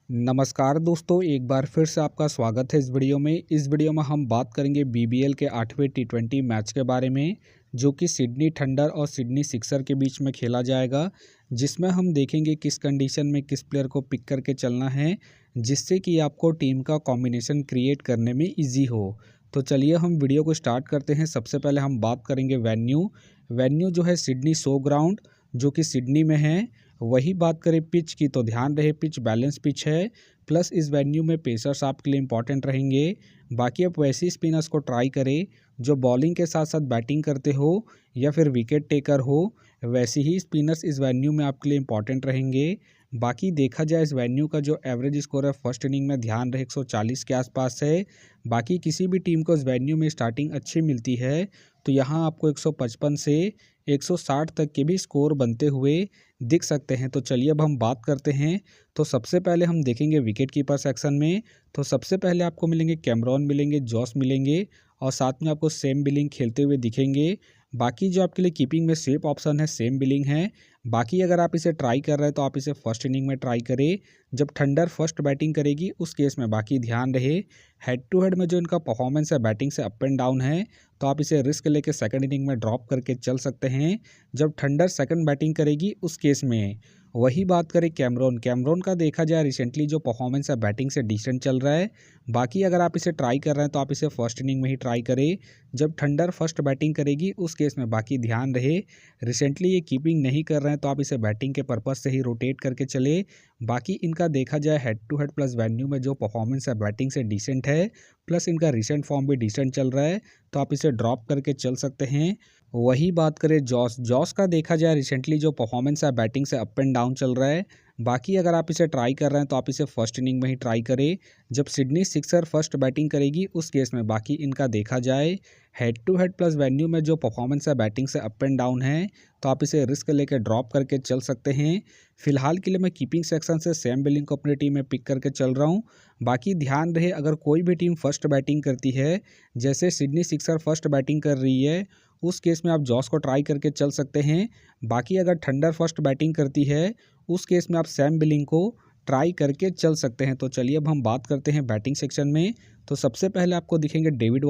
नमस्कार दोस्तों, एक बार फिर से आपका स्वागत है इस वीडियो में। इस वीडियो में हम बात करेंगे बीबीएल के 8वें टी20 मैच के बारे में, जो कि सिडनी थंडर और सिडनी सिक्सर के बीच में खेला जाएगा, जिसमें हम देखेंगे किस कंडीशन में किस प्लेयर को पिक करके चलना है, जिससे कि आपको टीम का कॉम्बिनेशन क्रिएट करने में ईजी हो। तो चलिए हम वीडियो को स्टार्ट करते हैं। सबसे पहले हम बात करेंगे वेन्यू जो है सिडनी शो ग्राउंड, जो कि सिडनी में है। वही बात करें पिच की, तो ध्यान रहे पिच बैलेंस पिच है, प्लस इस वेन्यू में पेसर्स आपके लिए इंपॉर्टेंट रहेंगे। बाकी आप वैसे स्पिनर्स को ट्राई करें जो बॉलिंग के साथ साथ बैटिंग करते हो या फिर विकेट टेकर हो, वैसे ही स्पिनर्स इस वेन्यू में आपके लिए इंपॉर्टेंट रहेंगे। बाकी देखा जाए इस वेन्यू का जो एवरेज स्कोर है फर्स्ट इनिंग में, ध्यान रहे 140 के आसपास है। बाकी किसी भी टीम को इस वेन्यू में स्टार्टिंग अच्छी मिलती है तो यहाँ आपको 155 से 160 तक के भी स्कोर बनते हुए दिख सकते हैं। तो चलिए अब हम बात करते हैं। तो सबसे पहले हम देखेंगे विकेट कीपर सेक्शन में। तो सबसे पहले आपको मिलेंगे कैमरॉन मिलेंगे, जॉस मिलेंगे और साथ में आपको सेम बिलिंग खेलते हुए दिखेंगे। बाकी जो आपके लिए कीपिंग में सेफ ऑप्शन है सेम बिलिंग है। बाकी अगर आप इसे ट्राई कर रहे हैं तो आप इसे फर्स्ट इनिंग में ट्राई करें जब थंडर फर्स्ट बैटिंग करेगी उस केस में। बाकी ध्यान रहे हेड टू हेड में जो इनका परफॉर्मेंस है बैटिंग से अप एंड डाउन है, तो आप इसे रिस्क लेके सेकंड इनिंग में ड्रॉप करके चल सकते हैं जब थंडर सेकंड बैटिंग करेगी उस केस में। वही बात करें कैमरॉन का देखा जाए रिसेंटली जो परफॉर्मेंस है बैटिंग से डिसेंट चल रहा है। बाकी अगर आप इसे ट्राई कर रहे हैं तो आप इसे फर्स्ट इनिंग में ही ट्राई करें जब थंडर फर्स्ट बैटिंग करेगी उस केस में। बाकी ध्यान रहे रिसेंटली ये कीपिंग नहीं कर रहे हैं तो आप इसे बैटिंग के पर्पज से ही रोटेट करके चले। बाकी इनका देखा जाए head to head plus venue में जो परफॉर्मेंस है बैटिंग से डिसेंट है, प्लस इनका रिसेंट फॉर्म भी डिसेंट चल रहा है, तो आप इसे ड्रॉप करके चल सकते हैं। वही बात करें जॉस का देखा जाए रिसेंटली जो परफॉर्मेंस है बैटिंग से अप एंड डाउन चल रहा है। बाकी अगर आप इसे ट्राई कर रहे हैं तो आप इसे फर्स्ट इनिंग में ही ट्राई करें जब सिडनी सिक्सर फर्स्ट बैटिंग करेगी उस केस में। बाकी इनका देखा जाए head to head plus venue में जो परफॉर्मेंस है बैटिंग से अप एंड डाउन है, तो आप इसे रिस्क लेके ड्रॉप करके चल सकते हैं। फिलहाल के लिए मैं कीपिंग सेक्शन से सैम बिलिंग को अपनी टीम में पिक करके चल रहा हूँ। बाकी ध्यान रहे अगर कोई भी टीम फर्स्ट बैटिंग करती है, जैसे सिडनी सिक्सर फर्स्ट बैटिंग कर रही है, उस केस में आप जॉस को ट्राई करके चल सकते हैं। बाकी अगर थंडर फर्स्ट बैटिंग करती है उस केस में आप सैम बिलिंग को ट्राई करके चल सकते हैं। तो चलिए अब हम बात करते हैं बैटिंग सेक्शन में। तो सबसे पहले आपको दिखेंगे डेविड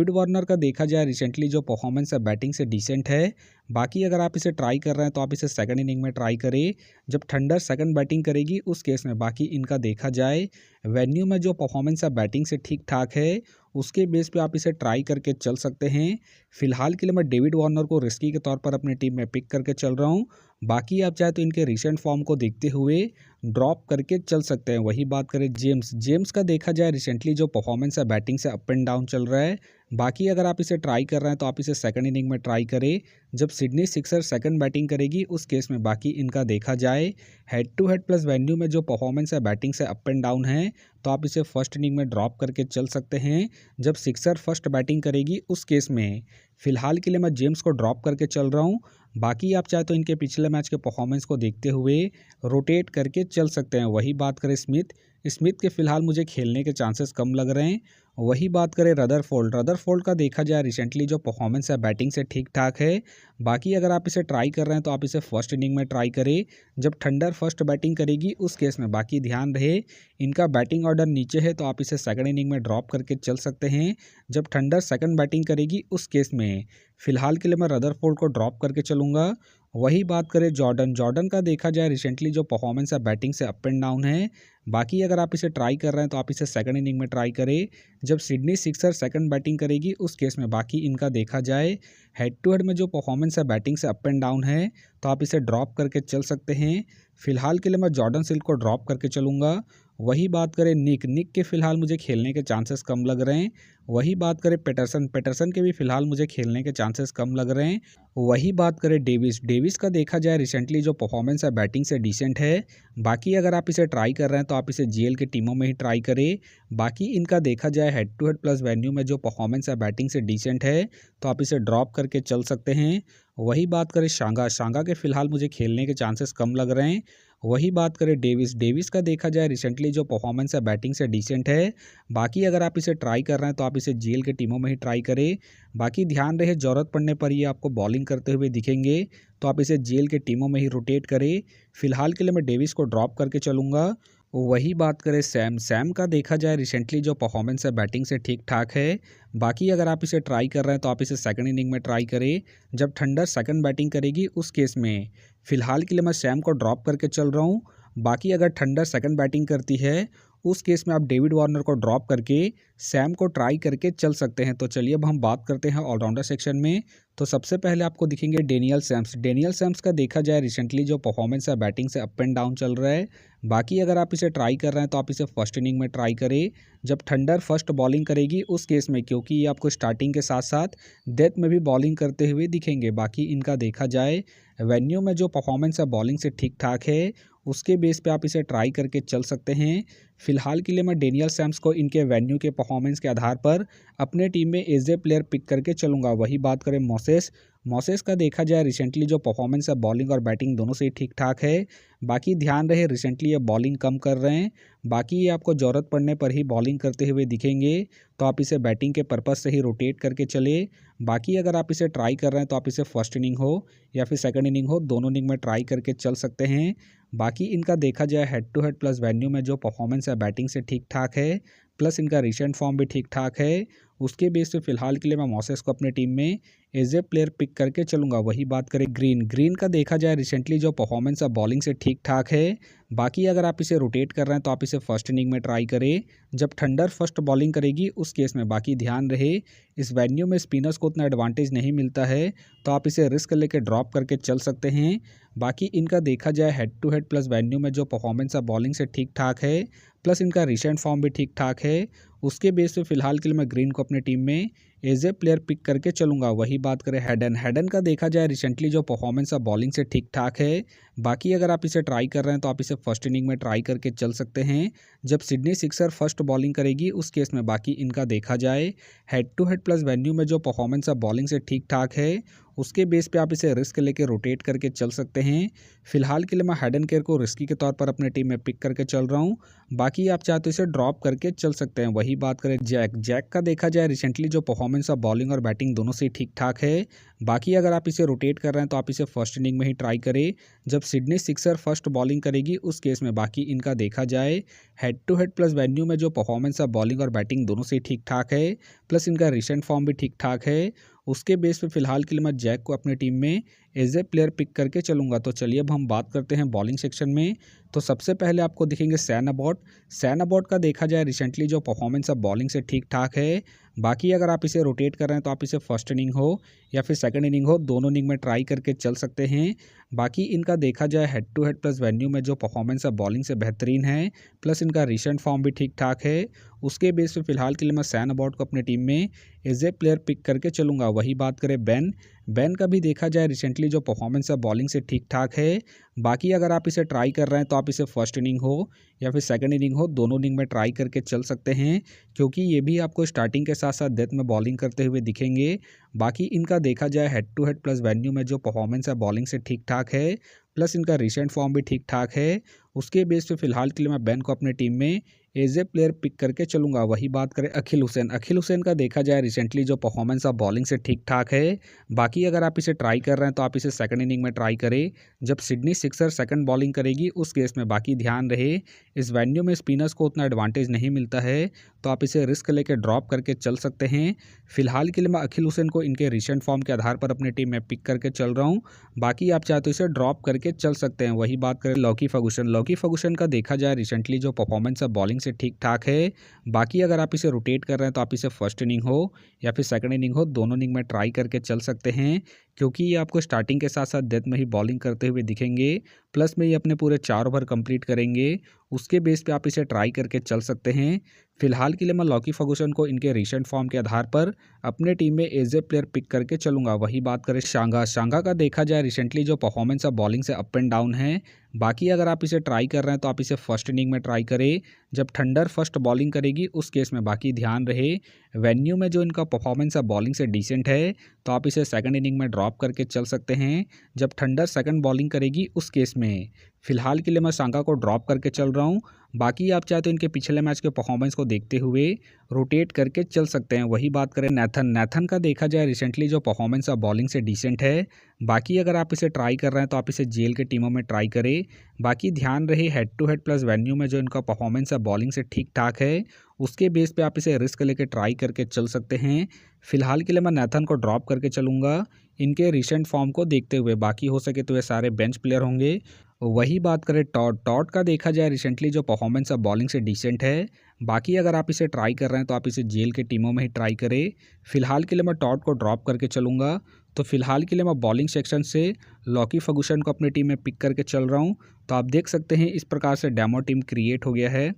वार्नर का देखा जाए रिसेंटली जो परफॉर्मेंस है बैटिंग से डिसेंट है। बाकी अगर आप इसे ट्राई कर रहे हैं तो आप इसे सेकंड इनिंग में ट्राई करें जब थंडर सेकंड बैटिंग करेगी उस केस में। बाकी इनका देखा जाए वेन्यू में जो परफॉर्मेंस है बैटिंग से ठीक ठाक है, उसके बेस पे आप इसे ट्राई करके चल सकते हैं। फिलहाल के लिए मैं डेविड वार्नर को रिस्की के तौर पर अपनी टीम में पिक करके चल रहा हूँ। बाकी आप चाहे तो इनके रिसेंट फॉर्म को देखते हुए ड्रॉप करके चल सकते हैं। वही बात करें जेम्स का देखा जाए रिसेंटली जो परफॉर्मेंस है बैटिंग से अप एंड डाउन चल रहा है। बाकी अगर आप इसे ट्राई कर रहे हैं तो आप इसे सेकंड इनिंग में ट्राई करें जब सिडनी सिक्सर सेकंड बैटिंग करेगी उस केस में। बाकी इनका देखा जाए head to head plus venue में जो परफॉर्मेंस है बैटिंग से अप एंड डाउन है, तो आप इसे फर्स्ट इनिंग में ड्रॉप करके चल सकते हैं जब सिक्सर फर्स्ट बैटिंग करेगी उस केस में। फिलहाल के लिए मैं जेम्स को ड्रॉप करके चल रहा हूँ। बाकी आप चाहे तो इनके पिछले मैच के परफॉर्मेंस को देखते हुए रोटेट करके चल सकते हैं। वही बात करें स्मिथ के फिलहाल मुझे खेलने के चांसेस कम लग रहे हैं। वही बात करें रदरफोल्ड का देखा जाए रिसेंटली जो परफॉर्मेंस है बैटिंग से ठीक ठाक है। बाकी अगर आप इसे ट्राई कर रहे हैं तो आप इसे फर्स्ट इनिंग में ट्राई करें जब थंडर फर्स्ट बैटिंग करेगी उस केस में। बाकी ध्यान रहे इनका बैटिंग ऑर्डर नीचे है, तो आप इसे सेकंड इनिंग में ड्रॉप करके चल सकते हैं जब थंडर सेकंड बैटिंग करेगी उस केस में। फिलहाल के लिए मैं रदरफोल्ड को ड्रॉप करके चलूँगा। वही बात करें जॉर्डन का देखा जाए रिसेंटली जो परफॉर्मेंस है बैटिंग से अप एंड डाउन है। बाकी अगर आप इसे ट्राई कर रहे हैं तो आप इसे सेकंड इनिंग में ट्राई करें जब सिडनी सिक्सर सेकंड बैटिंग करेगी उस केस में। बाकी इनका देखा जाए हेड टू हेड में जो परफॉर्मेंस है बैटिंग से अप एंड डाउन है, तो आप इसे ड्रॉप करके चल सकते हैं। फिलहाल के लिए मैं जॉर्डन सिल्क को ड्रॉप करके चलूँगा। वही बात करें निक के फिलहाल मुझे खेलने के चांसेस कम लग रहे हैं। वही बात करें पेटरसन के भी फिलहाल मुझे खेलने के चांसेस कम लग रहे हैं। वही बात करें डेविस का देखा जाए रिसेंटली जो परफॉर्मेंस है बैटिंग से डिसेंट है। बाकी अगर आप इसे ट्राई कर रहे हैं तो आप इसे जीएल की टीमों में ही ट्राई करें। बाकी इनका देखा जाए head to head plus venue में जो परफॉर्मेंस है बैटिंग से डिसेंट है, तो आप इसे ड्रॉप करके चल सकते हैं। वही बात करें शांगा के फिलहाल मुझे खेलने के चांसेस कम लग रहे हैं। वही बात करें डेविस का देखा जाए रिसेंटली जो परफॉर्मेंस है बैटिंग से डिसेंट है। बाकी अगर आप इसे ट्राई कर रहे हैं तो आप इसे जीएल के टीमों में ही ट्राई करें। बाकी ध्यान रहे ज़रूरत पड़ने पर ये आपको बॉलिंग करते हुए दिखेंगे, तो आप इसे जीएल के टीमों में ही रोटेट करें। फिलहाल के लिए मैं डेविस को ड्रॉप करके चलूँगा। वही बात करें सैम सैम का देखा जाए रिसेंटली जो परफॉर्मेंस है बैटिंग से ठीक ठाक है। बाकी अगर आप इसे ट्राई कर रहे हैं तो आप इसे सेकंड इनिंग में ट्राई करें, जब थंडर सेकंड बैटिंग करेगी उस केस में। फिलहाल के लिए मैं सैम को ड्रॉप करके चल रहा हूँ। बाकी अगर थंडर सेकंड बैटिंग करती है उस केस में आप डेविड वार्नर को ड्रॉप करके सैम को ट्राई करके चल सकते हैं। तो चलिए अब हम बात करते हैं ऑलराउंडर सेक्शन में। तो सबसे पहले आपको दिखेंगे डेनियल सैम्स। डेनियल सैम्स का देखा जाए रिसेंटली जो परफॉर्मेंस है बैटिंग से अप एंड डाउन चल रहा है। बाकी अगर आप इसे ट्राई कर रहे हैं तो आप इसे फर्स्ट इनिंग में ट्राई करें, जब थंडर फर्स्ट बॉलिंग करेगी उस केस में, क्योंकि ये आपको स्टार्टिंग के साथ साथ डेथ में भी बॉलिंग करते हुए दिखेंगे। बाकी इनका देखा जाए वेन्यू में जो परफॉर्मेंस है बॉलिंग से ठीक ठाक है, उसके बेस पे आप इसे ट्राई करके चल सकते हैं। फिलहाल के लिए मैं डेनियल सैम्स को इनके वेन्यू के परफॉर्मेंस के आधार पर अपने टीम में एज ए प्लेयर पिक करके चलूँगा। वही बात करें मोसेस मोसेस का देखा जाए रिसेंटली जो परफॉर्मेंस है बॉलिंग और बैटिंग दोनों से ही ठीक ठाक है। बाकी ध्यान रहे रिसेंटली ये बॉलिंग कम कर रहे हैं। बाकी ये आपको ज़रूरत पड़ने पर ही बॉलिंग करते हुए दिखेंगे, तो आप इसे बैटिंग के पर्पज़ से ही रोटेट करके चले। बाकी अगर आप इसे ट्राई कर रहे हैं तो आप इसे फर्स्ट इनिंग हो या फिर सेकंड इनिंग हो, दोनों इनिंग में ट्राई करके चल सकते हैं। बाकी इनका देखा जाए head to head plus venue में जो परफॉर्मेंस है बैटिंग से ठीक ठाक है, प्लस इनका रिसेंट फॉर्म भी ठीक ठाक है। उसके बेस पे फिलहाल के लिए मैं मोसेस को अपने टीम में एज ए प्लेयर पिक करके चलूँगा। वही बात करें ग्रीन ग्रीन का देखा जाए रिसेंटली जो परफॉर्मेंस है बॉलिंग से ठीक ठाक है। बाकी अगर आप इसे रोटेट कर रहे हैं तो आप इसे फर्स्ट इनिंग में ट्राई करें, जब थंडर फर्स्ट बॉलिंग करेगी उस केस में। बाकी ध्यान रहे इस वेन्यू में स्पिनर्स को उतना एडवांटेज नहीं मिलता है, तो आप इसे रिस्क लेके ड्रॉप करके चल सकते हैं। बाकी इनका देखा जाए head to head plus venue में जो परफॉर्मेंस है बॉलिंग से ठीक ठाक है, प्लस इनका रिसेंट फॉर्म भी ठीक ठाक है। उसके बेस पे फिलहाल के लिए मैं ग्रीन को अपने टीम में एज ए प्लेयर पिक करके चलूँगा। वही बात करें हेडन हेडन का देखा जाए रिसेंटली जो परफॉर्मेंस है बॉलिंग से ठीक ठाक है। बाकी अगर आप इसे ट्राई कर रहे हैं तो आप इसे फर्स्ट इनिंग में ट्राई करके चल सकते हैं, जब सिडनी सिक्सर फर्स्ट बॉलिंग करेगी उस केस में। बाकी इनका देखा जाए head to head plus venue में जो परफॉर्मेंस है बॉलिंग से ठीक ठाक है, उसके बेस पे आप इसे रिस्क लेके रोटेट करके चल सकते हैं। फिलहाल के लिए मैं हेडन केयर को रिस्की के तौर पर अपने टीम में पिक करके चल रहा हूँ। बाकी आप चाहे तो इसे ड्रॉप करके चल सकते हैं। वही बात करें जैक जैक का देखा जाए रिसेंटली जो परफॉर्मेंस है बॉलिंग और बैटिंग दोनों से ठीक ठाक है। बाकी अगर आप इसे रोटेट कर रहे हैं तो आप इसे फर्स्ट इनिंग में ही ट्राई करें, जब सिडनी सिक्सर फर्स्ट बॉलिंग करेगी उस केस में। बाकी इनका देखा जाए head to head plus venue में जो परफॉर्मेंस है बॉलिंग और बैटिंग दोनों से ठीक ठाक है, प्लस इनका रिसेंट फॉर्म भी ठीक ठाक है। उसके बेस पे फिलहाल के लिए मैं जैक को अपने टीम में एज ए प्लेयर पिक करके चलूँगा। तो चलिए अब हम बात करते हैं बॉलिंग सेक्शन में। तो सबसे पहले आपको दिखेंगे सैन अबॉट का देखा जाए रिसेंटली जो परफॉर्मेंस है बॉलिंग से ठीक ठाक है। बाकी अगर आप इसे रोटेट कर रहे हैं तो आप इसे फर्स्ट इनिंग हो या फिर सेकंड इनिंग हो, दोनों इनिंग में ट्राई करके चल सकते हैं। बाकी इनका देखा जाए head to head plus venue में जो परफॉर्मेंस है बॉलिंग से बेहतरीन है, प्लस इनका रिसेंट फॉर्म भी ठीक ठाक है। उसके बेस पे फिलहाल के लिए मैं सैन अबॉट को अपने टीम में एज ए प्लेयर पिक करके चलूँगा। वही बात करें बैन का भी देखा जाए रिसेंटली जो परफॉर्मेंस है बॉलिंग से ठीक ठाक है। बाकी अगर आप इसे ट्राई कर रहे हैं तो आप इसे फर्स्ट इनिंग हो या फिर सेकंड इनिंग हो, दोनों इनिंग में ट्राई करके चल सकते हैं, क्योंकि ये भी आपको स्टार्टिंग के साथ साथ डेथ में बॉलिंग करते हुए दिखेंगे। बाकी इनका देखा जाए head to head plus venue में जो परफॉर्मेंस है बॉलिंग से ठीक ठाक है, प्लस इनका रिसेंट फॉर्म भी ठीक ठाक है। उसके बेस पे फिलहाल के लिए मैं बैन को अपने टीम में एज ए प्लेयर पिक करके चलूँगा। वही बात करें अखिल हुसैन का देखा जाए रिसेंटली जो परफॉर्मेंस है बॉलिंग से ठीक ठाक है। बाकी अगर आप इसे ट्राई कर रहे हैं तो आप इसे सेकंड इनिंग में ट्राई करें, जब सिडनी सिक्सर सेकंड बॉलिंग करेगी उस केस में। बाकी ध्यान रहे इस वेन्यू में स्पिनर्स को उतना एडवांटेज नहीं मिलता है, तो आप इसे रिस्क लेकर ड्रॉप करके चल सकते हैं। फिलहाल के लिए मैं अखिल हुसैन को इनके रिसेंट फॉर्म के आधार पर अपनी टीम में पिक करके चल रहा हूँ। बाकी आप चाहे तो इसे ड्रॉप करके चल सकते हैं। वही बात करें लॉकी फर्गुसन का देखा जाए रिसेंटली जो परफॉर्मेंस है बॉलिंग से ठीक ठाक है। बाकी अगर आप इसे रोटेट कर रहे हैं तो आप इसे फर्स्ट इनिंग हो या फिर सेकंड इनिंग हो, दोनों इनिंग में ट्राई करके चल सकते हैं, क्योंकि ये आपको स्टार्टिंग के साथ साथ डेथ में ही बॉलिंग करते हुए दिखेंगे। प्लस में ये अपने पूरे 4 ओवर कंप्लीट करेंगे, उसके बेस पे आप इसे ट्राई करके चल सकते हैं। फिलहाल के लिए मैं लॉकी फर्गुसन को इनके रिसेंट फॉर्म के आधार पर अपने टीम में एज ए प्लेयर पिक करके चलूँगा। वही बात करें शांगा का देखा जाए रिसेंटली जो परफॉर्मेंस है बॉलिंग से अप एंड डाउन है। बाकी अगर आप इसे ट्राई कर रहे हैं तो आप इसे फर्स्ट इनिंग में ट्राई करें, जब थंडर फर्स्ट बॉलिंग करेगी उस केस में। बाकी ध्यान रहे वेन्यू में जो इनका परफॉर्मेंस है बॉलिंग से डिसेंट है, तो आप इसे सेकंड इनिंग में ड्रॉप करके चल सकते हैं, जब थंडर सेकंड बॉलिंग करेगी उस केस में। फिलहाल के लिए मैं सांगा को ड्रॉप करके चल रहा हूँ। बाकी आप चाहे तो इनके पिछले मैच के परफॉर्मेंस को देखते हुए रोटेट करके चल सकते हैं। वही बात करें नेथन का देखा जाए रिसेंटली जो परफॉर्मेंस है बॉलिंग से डिसेंट है। बाकी अगर आप इसे ट्राई कर रहे हैं तो आप इसे जेल के टीमों में ट्राई करें। बाकी ध्यान रहे head to head plus venue में जो इनका परफॉर्मेंस है बॉलिंग से ठीक ठाक है, उसके बेस पे आप इसे रिस्क लेके ट्राई करके चल सकते हैं। फिलहाल के लिए मैं नेथन को ड्रॉप करके चलूँगा इनके रिसेंट फॉर्म को देखते हुए। बाकी हो सके तो ये सारे बेंच प्लेयर होंगे। वही बात करें टॉट का देखा जाए रिसेंटली जो परफॉर्मेंस है बॉलिंग से डिसेंट है। बाकी अगर आप इसे ट्राई कर रहे हैं तो आप इसे जेल के टीमों में ही ट्राई करें। फिलहाल के लिए मैं टॉट को ड्रॉप करके चलूँगा। तो फिलहाल के लिए मैं बॉलिंग सेक्शन से लॉकी फर्गुसन को अपनी टीम में पिक करके चल रहा हूँ। तो आप देख सकते हैं इस प्रकार से डेमो टीम क्रिएट हो गया है।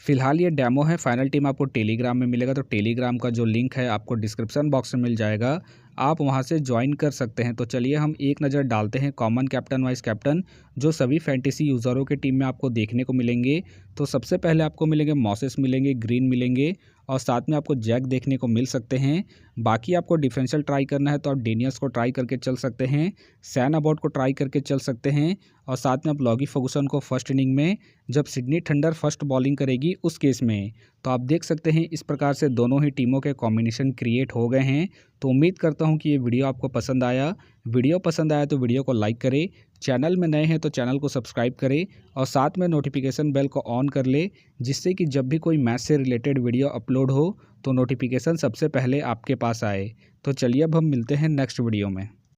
फिलहाल ये डेमो है, फाइनल टीम आपको टेलीग्राम में मिलेगा। तो टेलीग्राम का जो लिंक है आपको डिस्क्रिप्शन बॉक्स में मिल जाएगा, आप वहां से ज्वाइन कर सकते हैं। तो चलिए हम एक नज़र डालते हैं कॉमन कैप्टन वाइस कैप्टन जो सभी फैंटेसी यूज़रों के टीम में आपको देखने को मिलेंगे। तो सबसे पहले आपको मिलेंगे मॉसेस मिलेंगे, ग्रीन मिलेंगे और साथ में आपको जैक देखने को मिल सकते हैं। बाकी आपको डिफेंशियल ट्राई करना है तो आप डेनियल्स को ट्राई करके चल सकते हैं, सैन अबॉट को ट्राई करके चल सकते हैं और साथ में आप लॉगी फर्गुसन को फर्स्ट इनिंग में जब सिडनी थंडर फर्स्ट बॉलिंग करेगी उस केस में। तो आप देख सकते हैं इस प्रकार से दोनों ही टीमों के कॉम्बिनेशन क्रिएट हो गए हैं। तो उम्मीद करता हूं कि ये वीडियो आपको पसंद आया। वीडियो पसंद आया तो वीडियो को लाइक करें, चैनल में नए हैं तो चैनल को सब्सक्राइब करें और साथ में नोटिफिकेशन बेल को ऑन कर ले, जिससे कि जब भी कोई मैच से रिलेटेड वीडियो अपलोड हो तो नोटिफिकेशन सबसे पहले आपके पास आए। तो चलिए अब हम मिलते हैं नेक्स्ट वीडियो में।